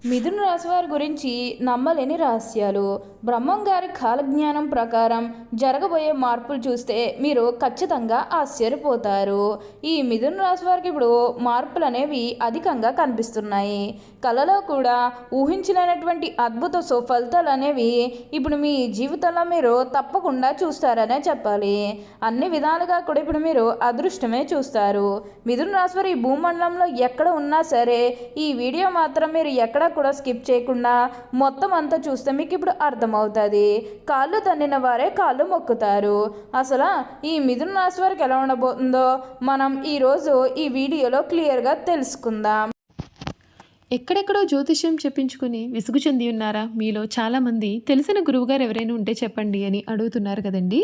మిథున రాశి వారి గురించి నమ్మలేని రహస్యాలు. బ్రహ్మం గారి కాలజ్ఞానం ప్రకారం జరగబోయే మార్పులు చూస్తే మీరు ఖచ్చితంగా ఆశ్చర్యపోతారు. ఈ మిథున రాశి వారికి ఇప్పుడు మార్పులు అనేవి అధికంగా కనిపిస్తున్నాయి. కళలో కూడా ఊహించలేనటువంటి అద్భుత సుఫలితాలు అనేవి ఇప్పుడు మీ జీవితంలో మీరు తప్పకుండా చూస్తారనే చెప్పాలి. అన్ని విధాలుగా కూడా ఇప్పుడు మీరు అదృష్టమే చూస్తారు. మిథున రాశి వారి ఈ భూమండలంలో ఎక్కడ ఉన్నా సరే ఈ వీడియో మాత్రం మీరు ఎక్కడ కూడా స్కిప్ చేయకుండా మొత్తం అంతా చూస్తే మీకు ఇప్పుడు అర్థమవుతుంది. కాళ్ళు తన్నిన వారే కాళ్ళు మొక్కుతారు. అసలు ఈ మిథున రాశి వారికి ఎలా ఉండబోతుందో మనం ఈరోజు ఈ వీడియోలో క్లియర్గా తెలుసుకుందాం. ఎక్కడెక్కడో జ్యోతిష్యం చెప్పించుకుని విసుగు చెంది ఉన్నారా? మీలో చాలామంది తెలిసిన గురువుగారు ఎవరైనా ఉంటే చెప్పండి అని అడుగుతున్నారు కదండి.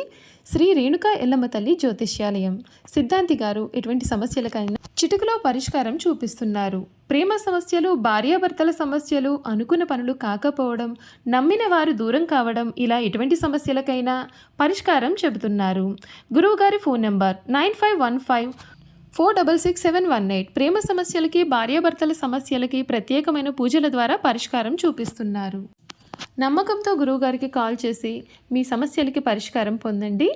శ్రీ రేణుకా ఎల్లమ్మ తల్లి జ్యోతిష్యాలయం సిద్ధాంతి గారు ఎటువంటి సమస్యలకైనా చిటికలో పరిష్కారం చూపిస్తున్నారు. ప్రేమ సమస్యలు, భార్యాభర్తల సమస్యలు, అనుకున్న పనులు కాకపోవడం, నమ్మిన వారు దూరం కావడం, ఇలా ఎటువంటి సమస్యలకైనా పరిష్కారం చెబుతున్నారు. గురువుగారి ఫోన్ నెంబర్ 9515466718. ప్రేమ సమస్యలకి, భార్యాభర్తల సమస్యలకి ప్రత్యేకమైన పూజల ద్వారా పరిష్కారం చూపిస్తున్నారు. నమ్మకంతో గురువుగారికి కాల్ చేసి మీ సమస్యలకి పరిష్కారం పొందండి.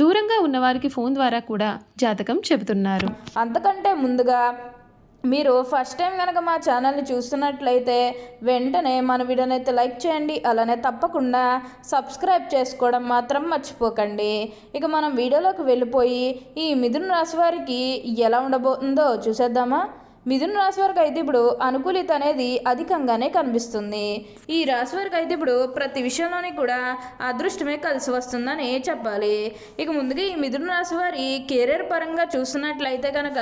దూరంగా ఉన్నవారికి ఫోన్ ద్వారా కూడా జాతకం చెబుతున్నారు. అంతకంటే ముందుగా మీరు ఫస్ట్ టైం కనుక మా ఛానల్ని చూస్తున్నట్లయితే వెంటనే మన వీడియోని అయితే లైక్ చేయండి. అలానే తప్పకుండా సబ్స్క్రైబ్ చేసుకోవడం మాత్రం మర్చిపోకండి. ఇక మనం వీడియోలోకి వెళ్ళిపోయి ఈ మిథున రాశి వారికి ఎలా ఉండబోతుందో చూసేద్దామా. మిథున రాశి వారికి అయితే ఇప్పుడు అనుకూలిత అనేది అధికంగానే కనిపిస్తుంది. ఈ రాశి వారికి అయితే ఇప్పుడు ప్రతి విషయంలోని కూడా అదృష్టమే కలిసి వస్తుందని చెప్పాలి. ఇక ముందుగా ఈ మిథున రాశి వారి కెరీర్ పరంగా చూస్తున్నట్లయితే కనుక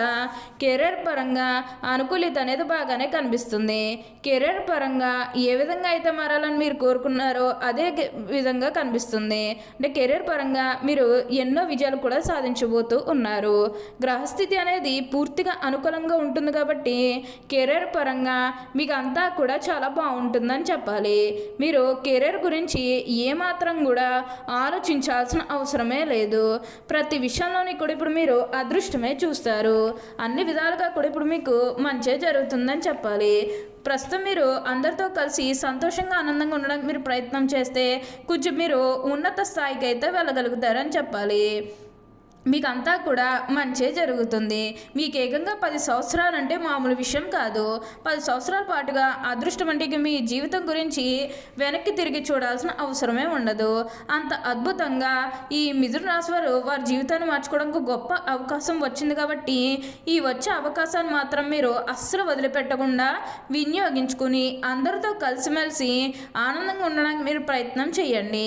కెరీర్ పరంగా అనుకూలిత అనేది బాగానే కనిపిస్తుంది. కెరీర్ పరంగా ఏ విధంగా అయితే మారాలని మీరు కోరుకున్నారో అదే విధంగా కనిపిస్తుంది. అంటే కెరీర్ పరంగా మీరు ఎన్నో విజయాలు కూడా సాధించబోతూ ఉన్నారు. గ్రహస్థితి అనేది పూర్తిగా అనుకూలంగా ఉంటుంది కాబట్టి కెరీర్ పరంగా మీకు అంతా కూడా చాలా బాగుంటుందని చెప్పాలి. మీరు కెరీర్ గురించి ఏమాత్రం కూడా ఆలోచించాల్సిన అవసరమే లేదు. ప్రతి విషయంలోని కూడా ఇప్పుడు మీరు అదృష్టమే చూస్తారు. అన్ని విధాలుగా కూడా ఇప్పుడు మీకు మంచి జరుగుతుందని చెప్పాలి. ప్రస్తుతం మీరు అందరితో కలిసి సంతోషంగా ఆనందంగా ఉండడానికి మీరు ప్రయత్నం చేస్తే కొంచెం మీరు ఉన్నత స్థాయికి అయితే వెళ్ళగలుగుతారని చెప్పాలి. మీకు అంతా కూడా మంచే జరుగుతుంది. మీకు ఏకంగా 10 సంవత్సరాలు అంటే మామూలు విషయం కాదు. 10 సంవత్సరాల పాటుగా అదృష్టం అంటే మీ జీవితం గురించి వెనక్కి తిరిగి చూడాల్సిన అవసరమే ఉండదు. అంత అద్భుతంగా ఈ మిథున రాశి వారు వారి జీవితాన్ని మార్చుకోవడానికి గొప్ప అవకాశం వచ్చింది కాబట్టి ఈ వచ్చే అవకాశాన్ని మాత్రం మీరు అస్సలు వదిలిపెట్టకుండా వినియోగించుకుని అందరితో కలిసిమెలిసి ఆనందంగా ఉండడానికి మీరు ప్రయత్నం చేయండి.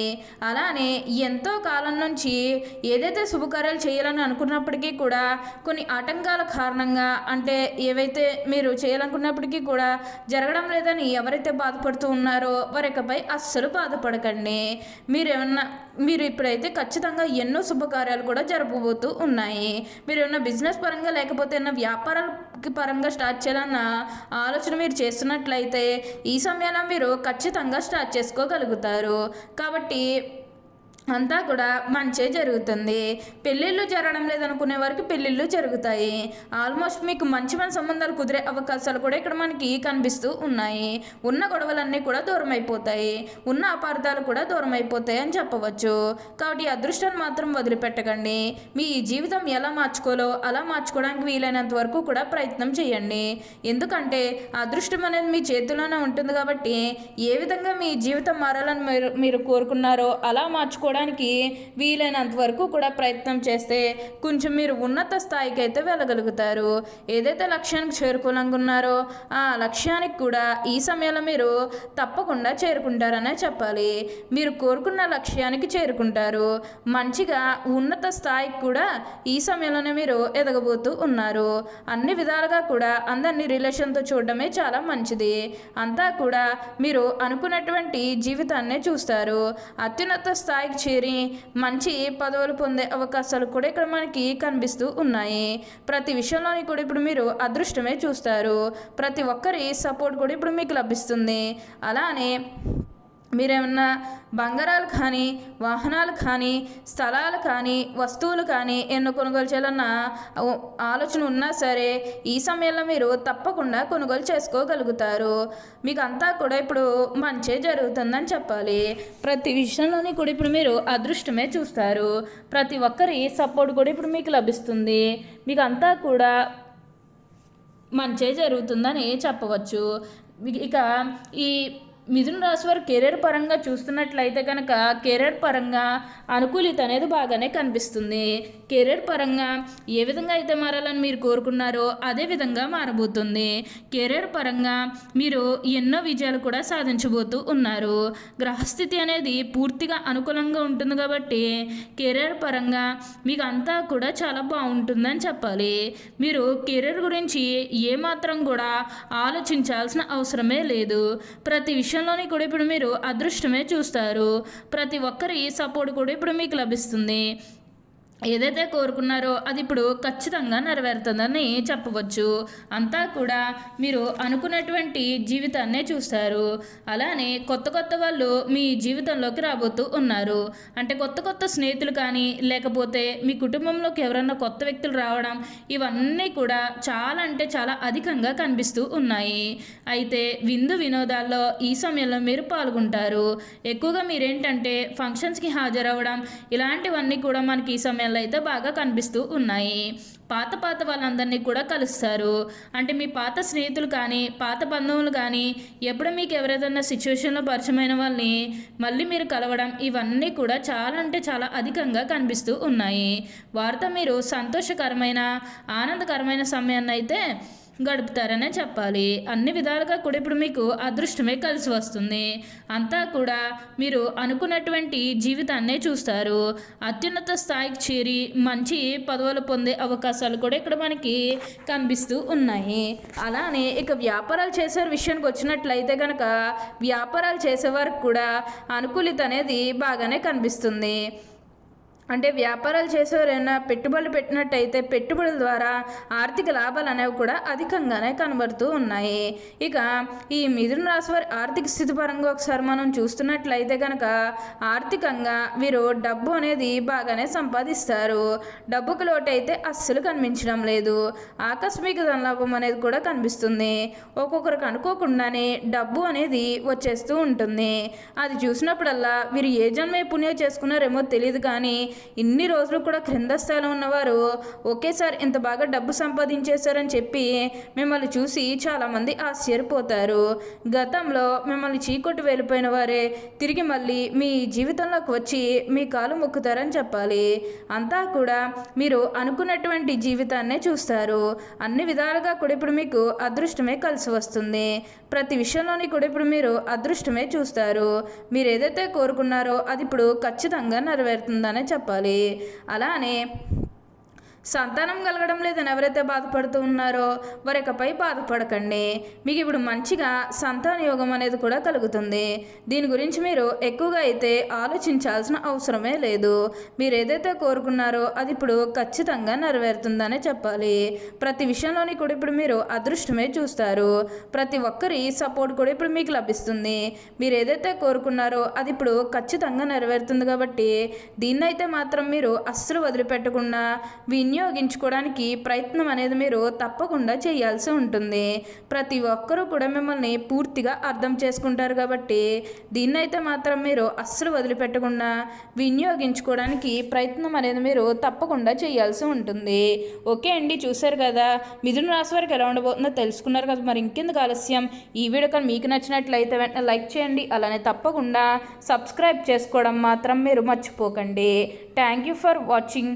అలానే ఎంతో కాలం నుంచి ఏదైతే శుభకార్యాలు చేయాలని అనుకున్నప్పటికీ కూడా కొన్ని ఆటంకాల కారణంగా అంటే ఏవైతే మీరు చేయాలనుకున్నప్పటికీ కూడా జరగడం లేదని ఎవరైతే బాధపడుతూ ఉన్నారో వారికపై అస్సలు బాధపడకండి. మీరు ఇప్పుడైతే ఖచ్చితంగా ఎన్నో శుభకార్యాలు కూడా జరపబోతూ ఉన్నాయి. మీరు ఏమన్నా బిజినెస్ పరంగా లేకపోతే ఏమన్నా వ్యాపారాల పరంగా స్టార్ట్ చేయాలన్న ఆలోచన మీరు చేస్తున్నట్లయితే ఈ సమయంలో మీరు ఖచ్చితంగా స్టార్ట్ చేసుకోగలుగుతారు. కాబట్టి అంతా కూడా మంచే జరుగుతుంది. పెళ్ళిళ్ళు జరగడం లేదనుకునే వారికి పెళ్ళిళ్ళు జరుగుతాయి. ఆల్మోస్ట్ మీకు మంచి సంబంధాలు కుదిరే అవకాశాలు కూడా ఇక్కడ మనకి కనిపిస్తూ ఉన్నాయి. ఉన్న గొడవలన్నీ కూడా దూరం అయిపోతాయి. ఉన్న అపార్థాలు కూడా దూరం అయిపోతాయి అని చెప్పవచ్చు. కాబట్టి అదృష్టాన్ని మాత్రం వదిలిపెట్టకండి. మీ జీవితం ఎలా మార్చుకోలో అలా మార్చుకోవడానికి వీలైనంత వరకు కూడా ప్రయత్నం చేయండి. ఎందుకంటే అదృష్టం అనేది మీ చేతిలోనే ఉంటుంది కాబట్టి ఏ విధంగా మీ జీవితం మారాలని మీరు కోరుకున్నారో అలా మార్చుకోవడానికి వీలైనంత వరకు కూడా ప్రయత్నం చేస్తే కొంచెం మీరు ఉన్నత స్థాయికి అయితే వెళ్ళగలుగుతారు. ఏదైతే లక్ష్యానికి చేరుకోవాలనుకున్నారో ఆ లక్ష్యానికి కూడా ఈ సమయంలో మీరు తప్పకుండా చేరుకుంటారనే చెప్పాలి. మీరు కోరుకున్న లక్ష్యానికి చేరుకుంటారు. మంచిగా ఉన్నత స్థాయికి కూడా ఈ సమయంలోనే మీరు ఎదగబోతూ ఉన్నారు. అన్ని విధాలుగా కూడా అందరినీ రిలేషన్తో చూడడమే చాలా మంచిది. అంతా కూడా మీరు అనుకున్నటువంటి జీవితాన్నే చూస్తారు. అత్యున్నత స్థాయికి చేరి మంచి పదవులు పొందే అవకాశాలు కూడా ఇక్కడ మనకి కనిపిస్తూ ఉన్నాయి. ప్రతి విషయంలోని కూడా ఇప్పుడు మీరు అదృష్టమే చూస్తారు. ప్రతి ఒక్కరి సపోర్ట్ కూడా ఇప్పుడు మీకు లభిస్తుంది. అలానే మీరేమన్నా బంగారాలు కానీ, వాహనాలు కానీ, స్థలాలు కానీ, వస్తువులు కానీ ఎన్నో కొనుగోలు చేయాలన్న ఆలోచన ఉన్నా సరే ఈ సమయంలో మీరు తప్పకుండా కొనుగోలు చేసుకోగలుగుతారు. మీకు అంతా కూడా ఇప్పుడు మంచే జరుగుతుందని చెప్పాలి. ప్రతి విషయంలోని కూడా ఇప్పుడు మీరు అదృష్టమే చూస్తారు. ప్రతి ఒక్కరి సపోర్ట్ కూడా ఇప్పుడు మీకు లభిస్తుంది. మీకు అంతా కూడా మంచే జరుగుతుందని చెప్పవచ్చు. ఇక ఈ మిథున రాశి వారు కెరీర్ పరంగా చూస్తున్నట్లయితే కనుక కెరీర్ పరంగా అనుకూలిత అనేది బాగానే కనిపిస్తుంది. కెరీర్ పరంగా ఏ విధంగా అయితే మారాలని మీరు కోరుకున్నారో అదే విధంగా మారబోతుంది. కెరీర్ పరంగా మీరు ఎన్నో విజయాలు కూడా సాధించబోతూ ఉన్నారు. గ్రహస్థితి అనేది పూర్తిగా అనుకూలంగా ఉంటుంది కాబట్టి కెరీర్ పరంగా మీకు అంతా కూడా చాలా బాగుంటుందని చెప్పాలి. మీరు కెరీర్ గురించి ఏమాత్రం కూడా ఆలోచించాల్సిన అవసరమే లేదు. ప్రతి విషయంలోని కూడా ఇప్పుడు మీరు అదృష్టమే చూస్తారు. ప్రతి ఒక్కరి సపోర్ట్ కూడా ఇప్పుడు మీకు లభిస్తుంది. ఏదైతే కోరుకున్నారో అది ఇప్పుడు ఖచ్చితంగా నెరవేరుతుందని చెప్పవచ్చు. అంతా కూడా మీరు అనుకున్నటువంటి జీవితాన్నే చూస్తారు. అలానే కొత్త కొత్త వాళ్ళు మీ జీవితంలోకి రాబోతూ ఉన్నారు. అంటే కొత్త కొత్త స్నేహితులు కానీ లేకపోతే మీ కుటుంబంలోకి ఎవరన్నా కొత్త వ్యక్తులు రావడం ఇవన్నీ కూడా చాలా అంటే చాలా అధికంగా కనిపిస్తూ ఉన్నాయి. అయితే విందు వినోదాల్లో ఈ సమయంలో మీరు పాల్గొంటారు. ఎక్కువగా మీరేంటంటే ఫంక్షన్స్కి హాజరవ్వడం ఇలాంటివన్నీ కూడా మనకి ఈ సమయంలో అయితే బాగా కనిపిస్తూ ఉన్నాయి. పాత వాళ్ళందరినీ కూడా కలుస్తారు. అంటే మీ పాత స్నేహితులు కానీ పాత బంధువులు కానీ ఎప్పుడు మీకు ఎవరైనా సిచ్యువేషన్లో పరిచయమైన వాళ్ళని మళ్ళీ మీరు కలవడం ఇవన్నీ కూడా చాలా అంటే చాలా అధికంగా కనిపిస్తూ ఉన్నాయి. వారితో మీరు సంతోషకరమైన ఆనందకరమైన సమయాన్ని అయితే గడుపుతారనే చెప్పాలి. అన్ని విధాలుగా కూడా ఇప్పుడు మీకు అదృష్టమే కలిసి వస్తుంది. అంతా కూడా మీరు అనుకున్నటువంటి జీవితాన్నే చూస్తారు. అత్యున్నత స్థాయికి చేరి మంచి పదవులు పొందే అవకాశాలు కూడా ఇక్కడ మనకి కనిపిస్తూ ఉన్నాయి. అలానే ఇక వ్యాపారాలు చేసే విషయానికి వచ్చినట్లయితే కనుక వ్యాపారాలు చేసేవారికి కూడా అనుకూలిత అనేది బాగానే కనిపిస్తుంది. అంటే వ్యాపారాలు చేసేవారైనా పెట్టుబడులు పెట్టినట్టయితే పెట్టుబడుల ద్వారా ఆర్థిక లాభాలు అనేవి కూడా అధికంగానే కనబడుతూ ఉన్నాయి. ఇక ఈ మిథున రాశి వారి ఆర్థిక స్థితి పరంగా ఒకసారి మనం చూస్తున్నట్లయితే కనుక ఆర్థికంగా వీరు డబ్బు అనేది బాగానే సంపాదిస్తారు. డబ్బుకు లోటు అయితే అస్సలు కనిపించడం లేదు. ఆకస్మిక ధనలాభం అనేది కూడా కనిపిస్తుంది. ఒక్కొక్కరికి అనుకోకుండానే డబ్బు అనేది వచ్చేస్తూ ఉంటుంది. అది చూసినప్పుడల్లా వీరు ఏ జన్మే పుణ్యం చేసుకున్నారేమో తెలియదు కానీ ఇన్ని రోజులు కూడా క్రింద స్థాయిలో ఉన్నవారు ఒకేసారి ఇంత బాగా డబ్బు సంపాదించేశారని చెప్పి మిమ్మల్ని చూసి చాలామంది ఆశ్చర్యపోతారు. గతంలో మిమ్మల్ని చీకొట్టి వెళ్ళిపోయిన వారే తిరిగి మళ్ళీ మీ జీవితంలోకి వచ్చి మీ కాలు మొక్కుతారని చెప్పాలి. అంతా కూడా మీరు అనుకున్నటువంటి జీవితాన్నే చూస్తారు. అన్ని విధాలుగా కూడా ఇప్పుడు మీకు అదృష్టమే కలిసి వస్తుంది. ప్రతి విషయంలోని కూడా ఇప్పుడు మీరు అదృష్టమే చూస్తారు. మీరు ఏదైతే కోరుకున్నారో అది ఇప్పుడు ఖచ్చితంగా నెరవేరుతుందనే చెప్పాలి. అలానే సంతానం కలగడం లేదని ఎవరైతే బాధపడుతూ ఉన్నారో వారికపై బాధపడకండి. మీకు ఇప్పుడు మంచిగా సంతాన యోగం అనేది కూడా కలుగుతుంది. దీని గురించి మీరు ఎక్కువగా అయితే ఆలోచించాల్సిన అవసరమే లేదు. మీరు ఏదైతే కోరుకున్నారో అది ఇప్పుడు ఖచ్చితంగా నెరవేరుతుందనే చెప్పాలి. ప్రతి విషయంలోని కూడా ఇప్పుడు మీరు అదృష్టమే చూస్తారు. ప్రతి ఒక్కరి సపోర్ట్ కూడా ఇప్పుడు మీకు లభిస్తుంది. మీరు ఏదైతే కోరుకున్నారో అది ఇప్పుడు ఖచ్చితంగా నెరవేరుతుంది కాబట్టి దీన్నైతే మాత్రం మీరు అస్సలు వదిలిపెట్టకుండా వినియోగించుకోవడానికి ప్రయత్నం అనేది మీరు తప్పకుండా చేయాల్సి ఉంటుంది. ప్రతి ఒక్కరూ కూడా మిమ్మల్ని పూర్తిగా అర్థం చేసుకుంటారు కాబట్టి దీన్నైతే మాత్రం మీరు అస్సలు వదిలిపెట్టకుండా వినియోగించుకోవడానికి ప్రయత్నం అనేది మీరు తప్పకుండా చేయాల్సి ఉంటుంది. ఓకే అండి, చూశారు కదా మిథున రాశి వారికి ఎలా ఉండబోతుందో తెలుసుకున్నారు కదా. మరి ఇంకెందుకు ఆలస్యం, ఈ వీడియో కానీ మీకు నచ్చినట్లయితే వెంటనే లైక్ చేయండి. అలానే తప్పకుండా సబ్స్క్రైబ్ చేసుకోవడం మాత్రం మీరు మర్చిపోకండి. Thank you for watching.